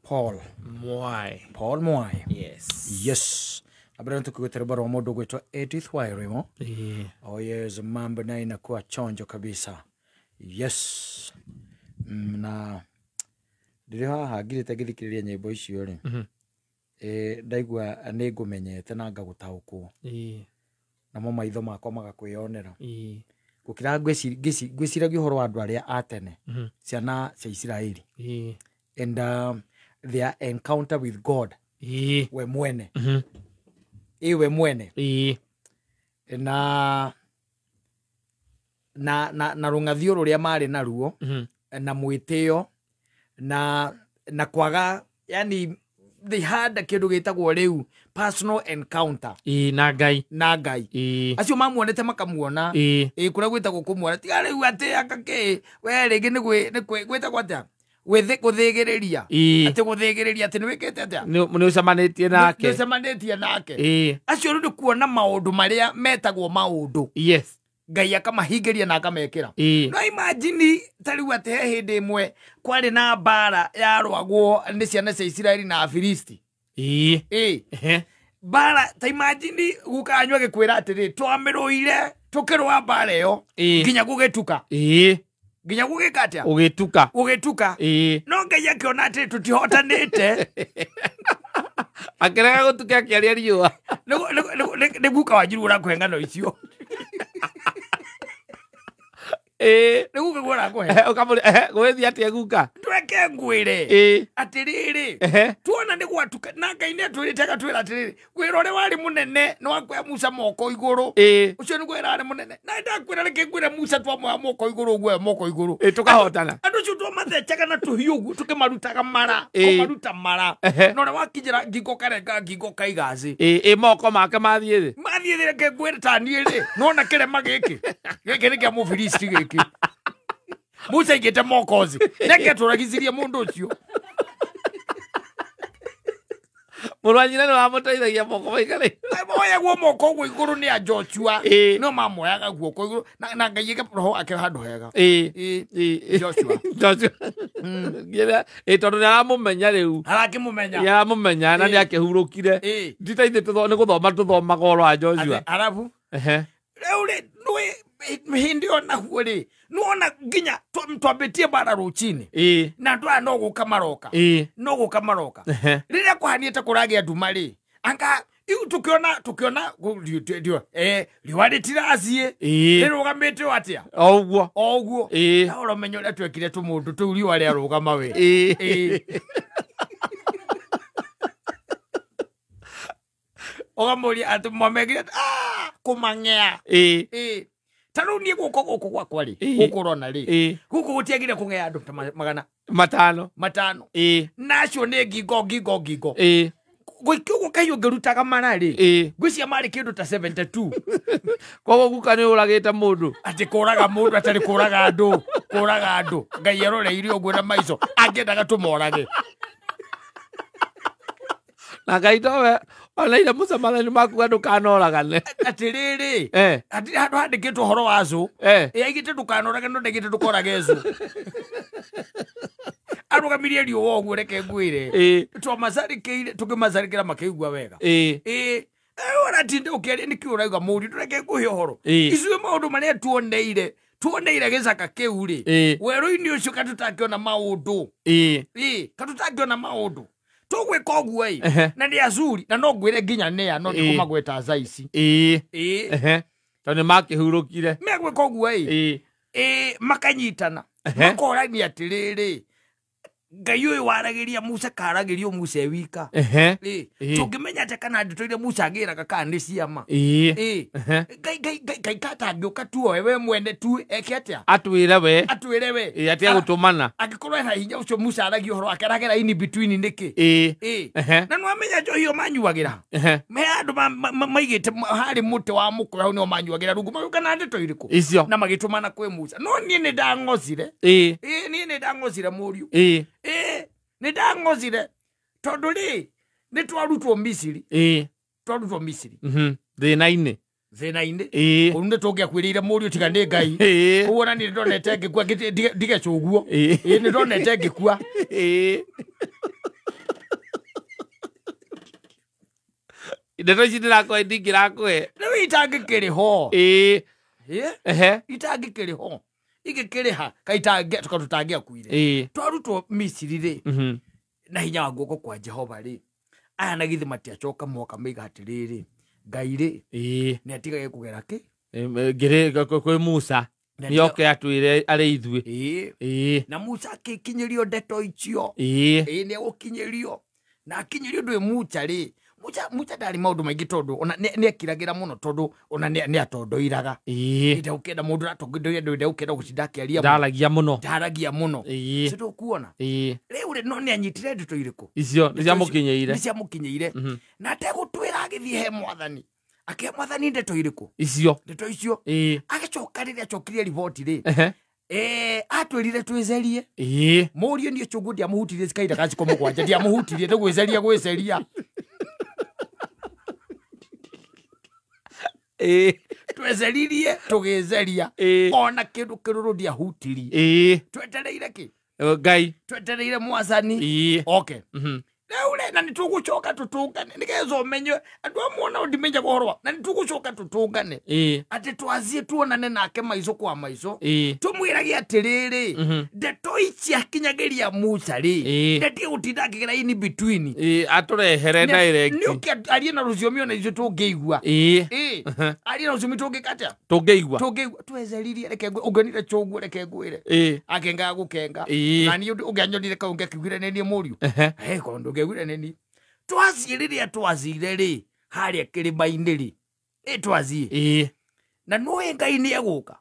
Paul Mwai. Yes. Abra tukigwetera baro modo gwetwa Edith Wairimo. Oh yes, mambo na inakuwa chonjo kabisa. Yes. Na ndireha hagirite githikiriria nyimbo icio ri. Ndaigua nigumenyete na ngagutaukwo. Na mo maitho makwa magakwionera. Gukira gwiciragia uhoro wa andu aria atene. Ciana cia Israeli. And their encounter with God. We mwene. Iwe mwene. Na rungathio ruria mari naruo na mwitio na kwaga, yani they had a kindu gitagwo riu personal encounter na ngai acio mamuonete makamuona kuria gwitagwo kumuona tiga riu ati akake we ringi ni gwitagwo atia guthigiriria ati guthigiriria ati ni wikete atia ni ucamanitie nake acio ru kuona maundu maria metagwo maundu ngai akamahingiria na akamekira. No imagine tariu ati he hindi imwe kwari na bara ya rwagwo ni ciana cia Israeli na Afilisti. Bara ta imagine gukanywa gikwira atiri twamiruire tukirwa bara yo nginya gugituka. Nginya gugikatia ugituka no ngai akiona atiri tutihotanite akiraga gutuka akiaria riua ne guka wajirura kwengano icio. Ne guka gora ko he ukamuri gwethi atia guka tweke ngwire atiriri tuona ni gwatuka na ngai ne twiritaga twira atiriri gwirore wari munene no akwa Musa moko iguru ucio ni gwira ari munene na ndakwira reke gwira Musa twa moko iguru gwe moko iguru tukahotana andu cio twa mathechaga na tuhiugu tukimarutaga mara kumaruta mara no na wakijira ngingo karenga ngingo kaigazi moko make mathie reke gwira tani ri no na kirema giki ni kia Mufilisti giki Musa igete mokozi neke turagizirie mundu ucio murwanyina no amuteithagia moko maigare moya gwo moko gwo iguru ni a Joshua no mamoyaga guoko iguru na ngai ike roho ake handu hega Joshua gira tondu aramumenya riu aramumenya na ni akihurukire nditaithe ni guthoma goro a Joshua arabu riu hindi ona huori nuona nginya twambetie bara ruchini na ndwa no guka maroka riria kwahaniete kuragia ndumari anga iu tukiona ndio riwari tiracie rirugamite atia oguo na uromenyo ria twekire tumundu tu riwari arugama we ogamuri atu mamegire kumangea taru ni guko kwa kwari gukorona ri guko gutiagire kungea andu matano nacio ne gigo gwikyo kayo gerutaga marari gwicia mari kindu ta 72 kogo gukane uragite mundu ati kuraga mundu atari kuraga andu ngai yaroreire ogwe na maico angendaga tumorage na ngai towe olaire musamana maku andu kanoragane atiriri ati handu handikitwo horo wazo igite ndukanorage no ndegite ndukorage ezo arugamirie rio ogwe reke ngwire twamazarikeire tukimazarikira makeigwa wega ora tinde ukiaria nikiuraiga muri ndureke nguhe horo icue maundu maria tuoneire gicaka kiu ri weru-ini ucio katutakiona maundu katutakiona maundu tugwika oguo na ni azuri na no ngwire nginya nea no ndikumagweta zaici tone makihurukire megwika oguo makanyitana makorania atiriri ngai uyu waragiria Musa karagirio Musa wika tungimenya ate kana nditoire Musa agiraga kana ni ciama ngai katangiuka tu we mwene tu eke atia atwire we atia gutumana agikorwo na hinya ucio Musa aragio horo akeragera in between niki na no amenya jo hiyo manyuagira me andu maigite hari muti wa mukura hau no manyuagira rungu magukana ndito iriku icio na magitumana kwe Musa no nie ni ndangozire nie ni ndangozire muriu ni ndangozire tondu ri ni twarutwo Misiri thina-ini unde togia kwirire muri tiga ni ngai uwona ni ndonete ngikua ndige cuguo ni ndonete ngikua ndeto ici ndirakwe ndingĩrakwe rĩu itangĩkĩrĩ ho itangĩkĩrĩ ho igĩkĩrĩ ha tutangĩakuire twarutwo Misiri rĩ na hinya wa guoko kwa Jehova rĩ aya na githĩ matiacoka moka maiga atĩrĩrĩ Ngai rĩ nĩ atigage kũgera kĩ ngĩrĩ kwĩ Musa nĩoke atwĩre arĩ ithuĩ na Musa akĩkinyĩrio ndeto icio nĩ egũkinyĩrio na akinyĩrio ndũĩ Musa rĩ Musa ndarĩ maũndũ maingĩ tondũ ona nĩ ekiragĩra mũno tondũ ona nĩ atondoiraga ĩte ũkenda mũndũ atondoire ndũĩ ũkenda gũcinda akĩaria ndaragia mũno cito kuona rĩu rĩ no nĩ anyitire ndeto irĩkũ icio nĩ ciamũkinyĩire na ategũtwĩra agĩthiĩ he Mwathani ake Mwathani ndeto irĩkũ ndeto icio agĩcoka rĩrĩa acokirie riboti rĩ atwĩrire twĩcerie mũriũ nĩ ũcũngũ ndiamũhutirie cikaida gaciko mũgwanja ndiamũhutirie gwĩceria tweceririe tũgĩceria ona kĩndũ kĩrũrũ ndiahutirie twetereire kĩ Ngai twetereire Mwathani okay rĩu rĩ na nĩtũgũcoka tũtũngane nĩgetha ũmenye andũ amwe ona ndimenya ũhoro na nĩtũgũcoka tũtũngane atĩ twazie tuonane nake maico kwa maico tũmwĩrage atĩrĩrĩ ndeto ici akinyagĩria Musa rĩ ndetie gũtinda akĩgera in between atũrehere direct nĩũkĩ arie na rũthiomi ona ithuĩ tũngĩigua arie na rũthiomi tũngĩkatĩa tũngĩigua tweceririe reke ũngĩonire chũguo reke ngwĩre akenga gũkenga na niĩ ũngĩanyonire kau ngĩkĩugire nĩ niĩ mũriũ kondo ngegwire nini twazie rĩrĩa twazire rĩ harĩa kĩrĩma-inĩ rĩ twazie na nũĩ Ngai nĩ egũka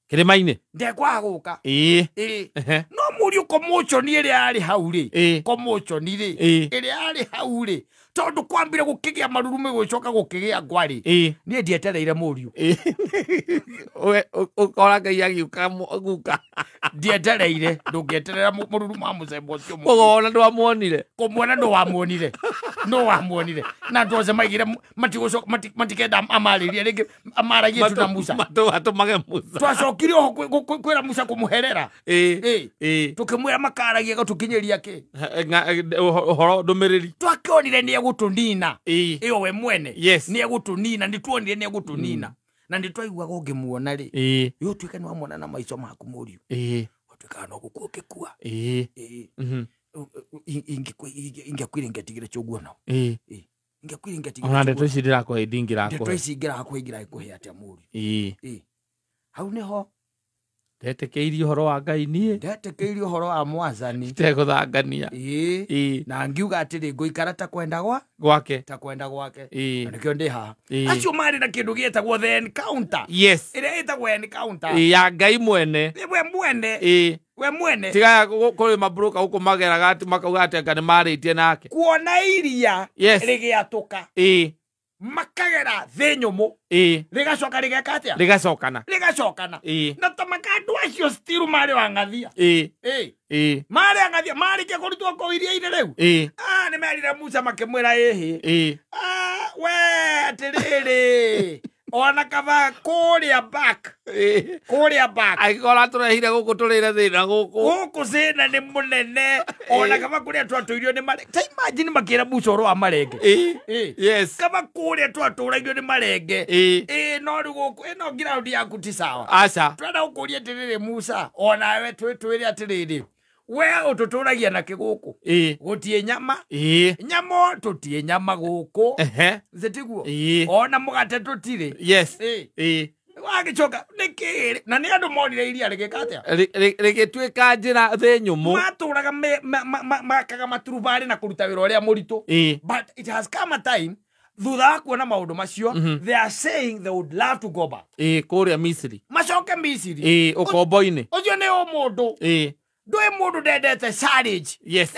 kĩrĩma-inĩ ndekwaga gũka no mũriũ commotion ĩrĩa yarĩ hau rĩ commotion rĩ ĩrĩa yarĩ hau rĩ tondũ kwambire gũkĩgĩa marurumĩ gwĩcoka gũkĩgĩa ngwarĩ niĩ ndietereire mũriũ ũkora Ngai agiuka guka ndietereire ndũngĩeterera mũruruma mũcembe ũcio ũgona ndwamuonire kũmuona ndwamuonire na andũ othe maigire matikenda amarĩrie rĩngĩ amaragie tu na Musa atũmage Musa twacokire oho kwĩra Musa kũmũherera tũkĩmwĩra makaragia gũtũkinyĩria kĩ ũhoro ndũmĩrĩri twakĩonire nĩ egũtũnina ĩyo we mwene nĩ egũtũnina nĩtuonire nĩ egũtũnina na nĩtwaiguaga ũngĩmuona rĩ ũtuĩke nĩ wamwona na maico maku mũriũ ũtuĩkaga no gũkua ũngĩkua ingĩakwire ingĩatigire chũguo nao ingĩakwire ingĩatigire ona ndeto ici ndĩrakũhe ingĩrakũhe atĩa mũriũ hau nĩho ndetĩkĩirie ũhoro wa Ngai niĩ ndetĩkĩirie ũhoro wa Mwathani tegũthangania na ngiuga atĩrĩ ngũikara ta kwenda gwake na nĩkĩo ndĩ haha acio marĩ na kĩndũ gĩetagwo the encounter ĩrĩa ĩtagwo encounter ya Ngai mwene we mwene tiga kũrĩ mabroka gũkũ mageraga atĩ makauga atĩ anga nĩ marĩtie nake kuona iria rĩgĩatũka makagera thĩ nyũmũ rĩgacoka rĩgeka atĩa rĩgacokana na ta makandũ acio still marĩ wang'athia marĩ ang'athia marĩkia kũrutwo kũu iria-inĩ rĩu nĩ merire Musa makĩmwĩra we atĩrĩrĩ ona kaba kũrĩa back agĩkorwo atũrehire gũkũ tũrĩre thĩna gũkũ thĩna nĩ mũnene ona kaba kũrĩa twatũirio nĩ marenge ta imagine makĩra Musa ũhoro wa marenge kaba kũrĩa twatũragio nĩ marenge no rĩu gũkũ ĩno ground yaku ti sawa twenda gũkũria atĩrĩrĩ Musa onawe twĩre atĩrĩrĩ we ũtũtũragia na kĩgũkũ gũtiĩ nyama tũtiĩ nyama gũkũ zĩtiguo ona mũgate tũtirĩ wagĩcoka nĩkĩrĩ na nĩ andũ monire iria rĩgĩka atĩa rĩgĩtuĩka njĩra thĩ nyũmũ matũraga makaga maturubarĩ na kũruta wĩra ũrĩa mũritũ but it has come a time thutha wa kuona maũndũ macio they are saying they would love to go back kũrĩa Misiri macoke Misiri ũkombo-inĩ ũcio nĩ mũndũ ndũĩ mũndũ ndendete challenge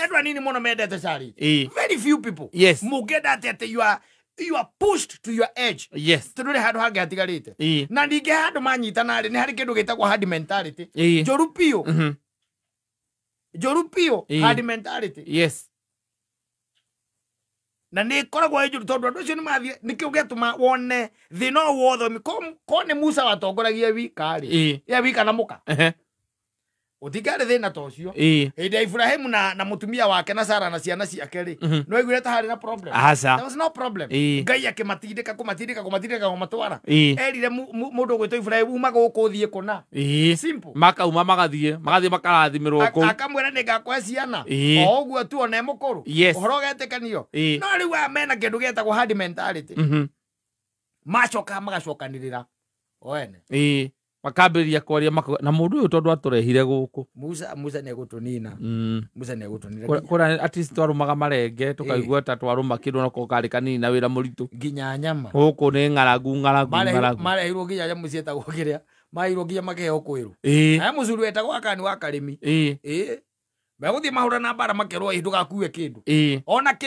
andũ anini mũno mendete challenge very few people mũngĩenda atĩ you are pushed to your edge tondũ nĩ handũ hangĩ hatigarĩte na ningĩ handũ manyitana rĩ nĩ harĩ kĩndũ gĩtagwo hard mentality njoru piũ hard mentality na nĩ koragwo ĩnjũru tondũ andũ acio nĩ mathiĩ nĩkĩo gĩatũma wone thĩna wothe ko nĩ Musa watongoragia wika rĩ wika na mũka utikare thina tocio inde Ibrahim na mutumia wake na Sara na ciana ciake ri no igure ta hari na problem. There was no problem. Ngai akimatindika kumatwara erire mundu gwitwo Ibrahim uma guku thie kuna simple makauma magathie makarathimirwo ku akamwira ni ngakwa ciana o uguo tu ona mukuru uhoro getikanio no riu amena kindu getagwo hard mentality macoka magacokanirira oene makambiria kwaria na mundu uyu tondu aturehire guku Musa ne gutunina Musa ne gutunira kora at least twarumaga marenge tukaigua ta twaruma kindu na kokari kanini na wira muritu nginya nyama guku ni ngaragu marehirwo nginya nyama cietagwo kiria mahirwo nginya makeheo kwiru aya mucuru etagwo akani wa karimi meguthie mahura na bara makerwo hindu gakue kindu ona ki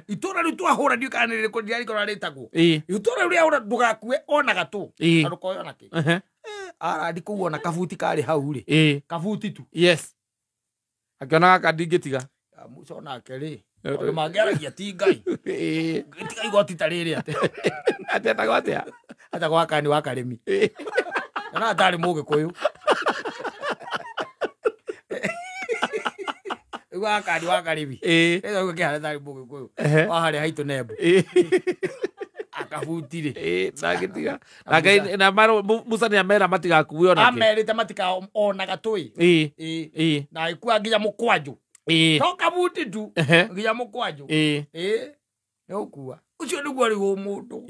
itura riu twahura ndio kana riri kundira riko raritagwo itura riu ahura ndugakue ona gatu andu koyo na ki ara ndikuo na kabuti kari hau ri kabuti tu akiona kadingitiga Musa ona keri andu mangeragia ti ngai tiga igoti tariri ate atagwo atia atagwo akani wa karimi na atari muge koyo wakadi wakaribi ezo ke hala bugu ko wahale haito nebo akabutire sagitiga nagai na maro Musa ni amera matiga kuyo na amerite matika ona gatoi na ikua nginya mukwanju to kabuti tu nginya mukwanju no kuwa ucio niguo ri mundu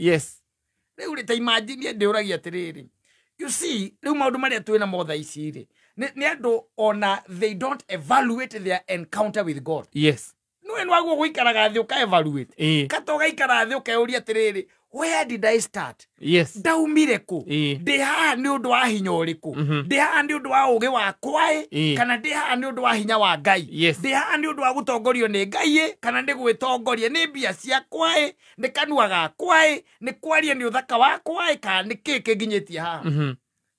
riu ri ta imagine ndiuragia tiriri you see riu maundu maria twina motha ici ri ni andu ona they don't evaluate their encounter with God. No enwago guikaraga thi uka evaluate katoga ikara thi ukeuria tiriri where did I start? Ndaumire ku ndi haha ni undu wa hinya uriku ndi haha ni undu wa ugi wa kwae kana ndi haha ni undu wa hinya wa Ngai ndi haha ni undu wa gutongorio ni Ngai kana ndi gwitongoria ni mbia cia kwae ni kanua ga kwae ni kwaria ni uthaka wa kwae kana ni kiki nginyetie haha.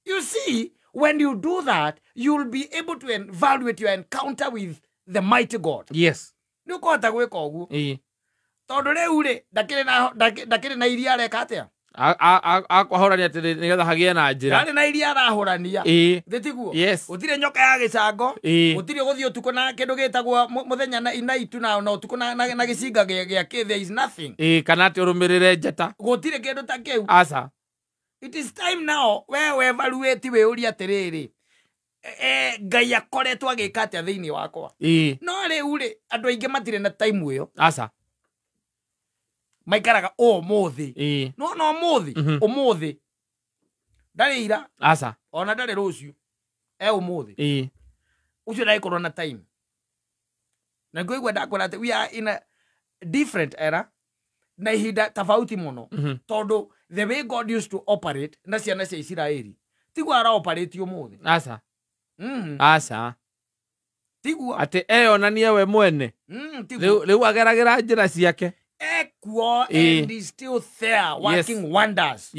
You see, when you do that, you'll be able to evaluate your encounter with the mighty God. Ni ukota gwika ugu tondu riu ri ndakire na iria areka atia akwahorania ati nigetha hagie na njira ari na iria arahorania thitiguo utire nyoka ya gicango utire guthio tuko na kindu gitagwo muthenya na itu na tuko na gicinga gia there is nothing kana ati urumirire njata gutire kindu ta kiu asa. It is time now we evaluate we uria tiriri Ngai akoretwo agika atia thiini wakwa no riu ri andu aingi matire na time iyo asa maikaraga muthi no muthi ndari ira asa ona ndari rucio umuthi ucio ndai korona time na ngoigwa ndakwira ati we are in a different era na ihinda tofauti muno tondu the way God used to operate na ciana cia Israeli tigwa ara operate umuthi asa asa tigwa ati eyonanie we mwene riu ageragira njira ciake ekuo and is still there working wonders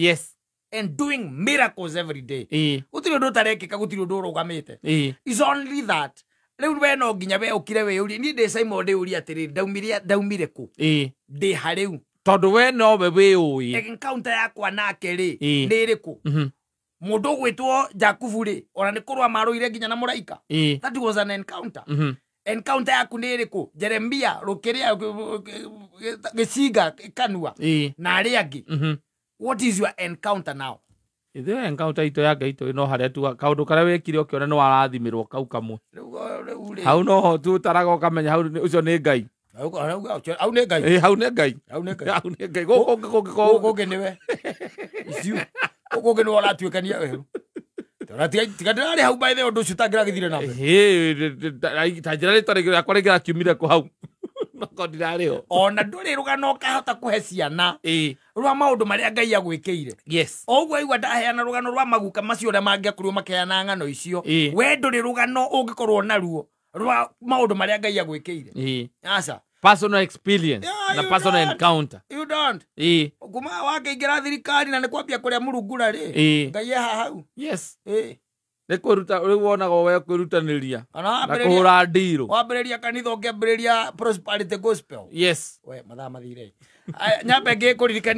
and doing miracles every day utiri ndo tarekeka gutiri ndo rugamite is only that riu we no nginya we ukire we uri ni de Simon de uri atiri daumire ku de hariu tondu we no we ui encounter yakwa nake ri ni riku mundu gwitwo Jakubu ri ona ni kurwa maruire nginya na muraika that was an encounter encounter yaku ni riku Jeremia rukiria giciga kanua na ari angi what is your encounter now? Ithe encounter ito ya Ngai to no haria tu kaundu karia wekire ukiona no warathimirwo kau kamwe hau no tu tarago kamenya hau ucio ni Ngai au ni Ngai hau ni Ngai go niwe isiu go no la tuikania weru tigadari hau by the way undu citangira githire na tajira ri tari akore gira kiumire ku hau no ndirari ho ona nduri rugano kahota kuhe ciana rwa maundu maria Ngai agwikiire ogwo igwa ndaheana rugano rwa maguka macio ria mangiakurio makeana ngano icio we nduri rugano ungikorwo naruo rwa maundu maria Ngai agwikiire asa personal experience na personal encounter you don't kuma wakiingira thirikari na ni kwambia kuria murungura ri Ngai hau ni kuruta wonaga we kwirutaniria na kuhura ndiro wambiriria kanitha ungiambiriria prosperity gospel we mathaa mathire nyambe ngikuririkania